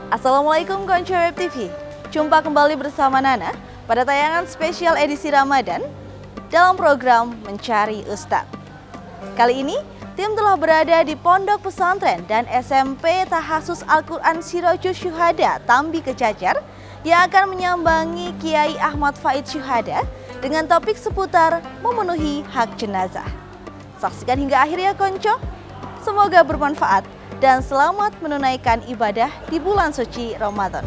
Assalamualaikum Konco Web TV. Jumpa kembali bersama Nana pada tayangan spesial edisi Ramadan dalam program Mencari Ustadz. Kali ini tim telah berada di Pondok Pesantren dan SMP Tahasus Al-Quran Sirojul Syuhada Tambi Kejajar yang akan menyambangi Kiai Ahmad Faid Syuhada dengan topik seputar memenuhi hak jenazah. Saksikan hingga akhir ya Konco. Semoga bermanfaat dan selamat menunaikan ibadah di bulan suci Ramadan.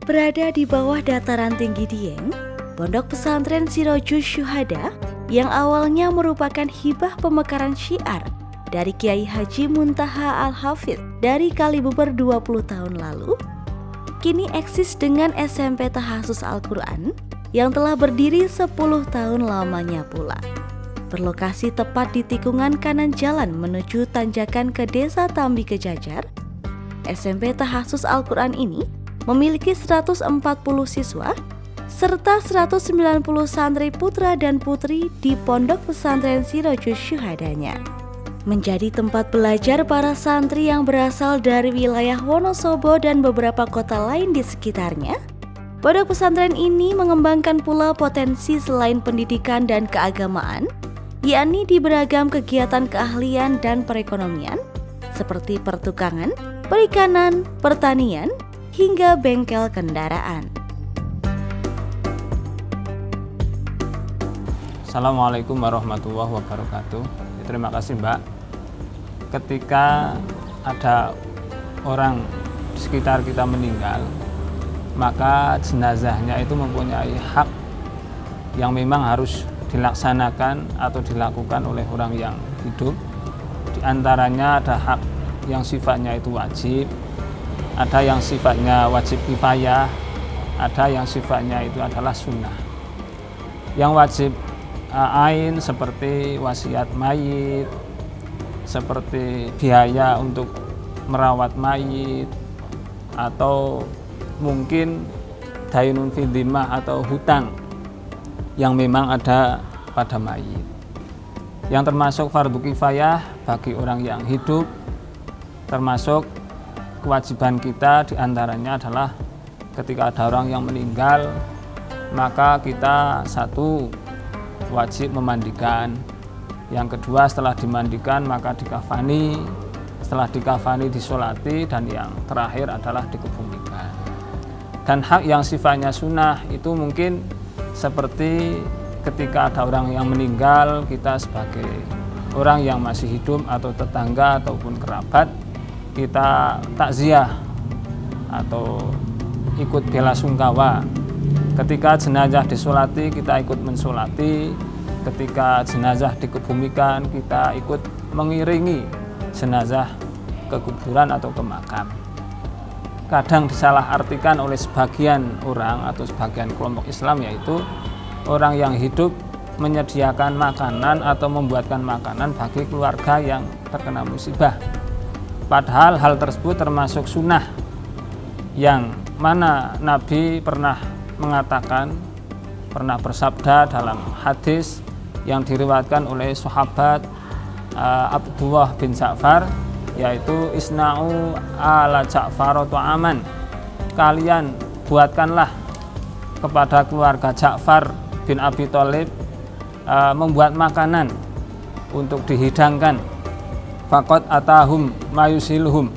Berada di bawah dataran tinggi Dieng, Pondok Pesantren Sirojul Syuhada yang awalnya merupakan hibah pemekaran syiar dari Kiai Haji Muntaha Al-Hafidh dari Kalibuber 20 tahun lalu, kini eksis dengan SMP Tahasus Al-Quran yang telah berdiri 10 tahun lamanya pula. Berlokasi tepat di tikungan kanan jalan menuju tanjakan ke Desa Tambi Kejajar, SMP Tahasus Al-Quran ini memiliki 140 siswa serta 190 santri putra dan putri di Pondok Pesantren Sirojul Syuhadanya. Menjadi tempat belajar para santri yang berasal dari wilayah Wonosobo dan beberapa kota lain di sekitarnya, Pondok Pesantren ini mengembangkan pula potensi selain pendidikan dan keagamaan, yakni di beragam kegiatan keahlian dan perekonomian seperti pertukangan, perikanan, pertanian, hingga bengkel kendaraan. Assalamualaikum warahmatullahi wabarakatuh. Terima kasih Mbak. Ketika ada orang di sekitar kita meninggal, maka jenazahnya itu mempunyai hak yang memang harus dilaksanakan atau dilakukan oleh orang yang hidup. Di antaranya ada hak yang sifatnya itu wajib, ada yang sifatnya wajib kifayah, ada yang sifatnya itu adalah sunnah. Yang wajib ain seperti wasiat mayit, seperti biaya untuk merawat mayit, atau mungkin dainun fidimah atau hutang yang memang ada pada mayit. Yang termasuk fardu kifayah bagi orang yang hidup, termasuk kewajiban kita diantaranya adalah ketika ada orang yang meninggal, maka kita satu wajib memandikan, yang kedua setelah dimandikan maka dikafani, setelah dikafani disolati, dan yang terakhir adalah dikebumikan. Dan hak yang sifatnya sunnah itu mungkin seperti ketika ada orang yang meninggal, kita sebagai orang yang masih hidup atau tetangga ataupun kerabat, kita takziah atau ikut bela sungkawa. Ketika jenazah disolati, kita ikut mensolati. Ketika jenazah dikebumikan, kita ikut mengiringi jenazah ke kuburan atau ke makam. Kadang disalahartikan oleh sebagian orang atau sebagian kelompok Islam, yaitu orang yang hidup menyediakan makanan atau membuatkan makanan bagi keluarga yang terkena musibah. Padahal hal tersebut termasuk sunnah yang mana Nabi pernah mengatakan, pernah bersabda dalam hadis yang diriwayatkan oleh sahabat Abdullah bin Ja'far, yaitu isna'u ala Ja'far ta'aman, kalian buatkanlah kepada keluarga Ja'far bin Abi Thalib membuat makanan untuk dihidangkan. Faqad atahum mayusilhum,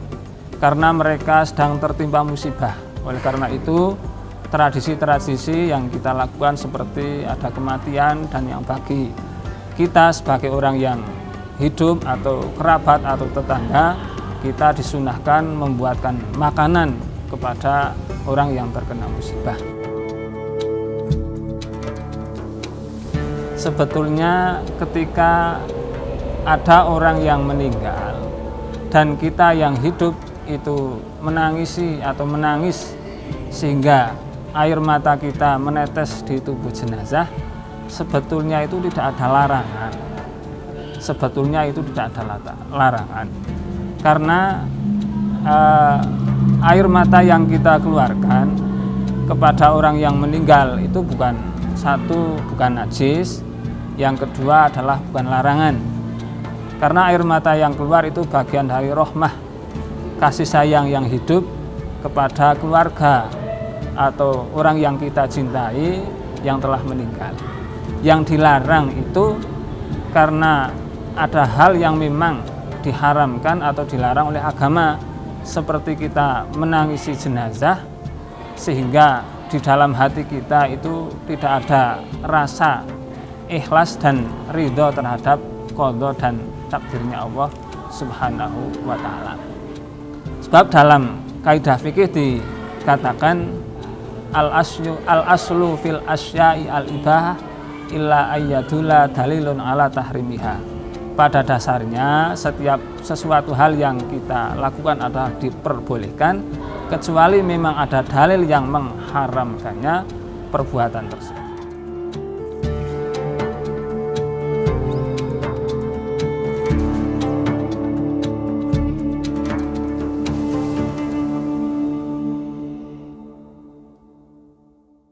karena mereka sedang tertimpa musibah. Oleh karena itu tradisi-tradisi yang kita lakukan seperti ada kematian, dan yang bagi kita sebagai orang yang hidup atau kerabat atau tetangga, kita disunahkan membuatkan makanan kepada orang yang terkena musibah. Sebetulnya ketika ada orang yang meninggal dan kita yang hidup itu menangisi atau menangis sehingga air mata kita menetes di tubuh jenazah, sebetulnya itu tidak ada larangan. Sebetulnya itu tidak ada larangan. Karena air mata yang kita keluarkan kepada orang yang meninggal itu bukan najis, yang kedua adalah bukan larangan. Karena air mata yang keluar itu bagian dari rahmah kasih sayang yang hidup kepada keluarga atau orang yang kita cintai yang telah meninggal. Yang dilarang itu karena ada hal yang memang diharamkan atau dilarang oleh agama, seperti kita menangisi jenazah sehingga di dalam hati kita itu tidak ada rasa ikhlas dan ridho terhadap qadha dan takdirnya Allah Subhanahu wa ta'ala. Sebab dalam kaidah fikih dikatakan al-aslu fil asya'i al-ibahah illa ayyadula dalilun ala tahrimiha. Pada dasarnya setiap sesuatu hal yang kita lakukan adalah diperbolehkan kecuali memang ada dalil yang mengharamkannya perbuatan tersebut.